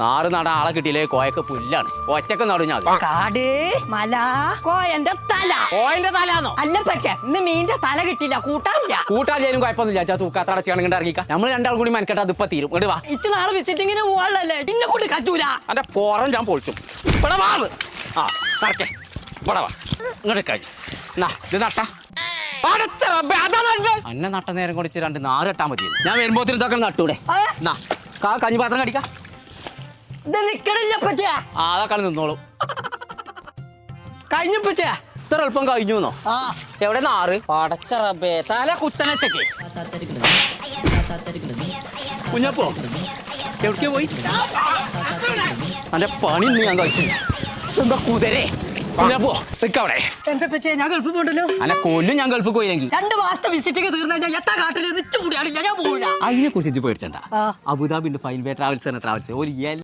നാറ് നടാൻ ആളെ കിട്ടിയില്ലേ കോയൊക്കെ പുല്ലാണ് ഒറ്റക്ക് നടും ഞാൻ കാട് മല കോയന്റെ തല കോയന്റെ തലാന്നോ അല്ല പച്ച ഇന്ന് മീന്റെ തല കിട്ടില്ല കൂട്ടാനില്ല കൂട്ടാലും കുഴപ്പമൊന്നുമില്ല തൂക്കാത്ത അടച്ചാണെങ്കിൽ ഇറങ്ങിക്കാം നമ്മൾ രണ്ടാൾ കൂടി മനക്കെട്ട് അതിപ്പോ തീരും ഇങ്ങോട്ട് വാ ഇച്ച് നാളെ വിസിറ്റിങ്ങിന് പോവാളല്ലേ ഇന്നെ കൊണ്ട് കറ്റൂല അന്റെ പുറം ഞാൻ പൊളിച്ചു ഇവിടെ വാ ആ കറക്കേ ഇവിടെ വാ ഇങ്ങോട്ട് കഴിഞ്ഞു ഇത് നട്ട അന്നെ നട്ട നേരം കുടിച്ച് രണ്ട് നാറ് കെട്ടാൻ മതി ഞാൻ വരുമ്പോത്തിന് ഇതൊക്കെ നട്ടൂടെ കഞ്ഞിപാത്രം കടിക്കാം ഇത് നിക്കണില്ല പച്ച അതൊക്കെ നിന്നോളൂ കഴിഞ്ഞു പച്ച ഇത്ര എളുപ്പം കഴിഞ്ഞു ആ എവിടെ നാറ് പടച്ച റബ്ബേ തല കുത്തനച്ചക്ക് കുഞ്ഞപ്പോ എവിടേക്ക് പോയി അന്റെ പണി ഇന്ന് ഞാൻ കഴിച്ചു എന്താ കുതിരേ കുഞ്ഞപ്പോ നിക്കവിടെ എന്താ പച്ച ഞാൻ ഗൾഫ് പോണ്ടല്ലോ അന്നെ കൊല്ലും ഞാൻ ഗൾഫ് പോയില്ലെങ്കിൽ 2 മാസത്തെ വിസിറ്റിങ് തീർന്നു കഴിഞ്ഞാൽ എത്ര കാട്ടിൽ നിച്ചു കൂടിയാണില്ല ഞാൻ പോവില്ല അതിനെ കുറിച്ച് പേടിച്ചണ്ട അബുദാബിന്റെ ഫൈൻ വേ ട്രാവൽസ് ട്രാവൽസ് ഒരു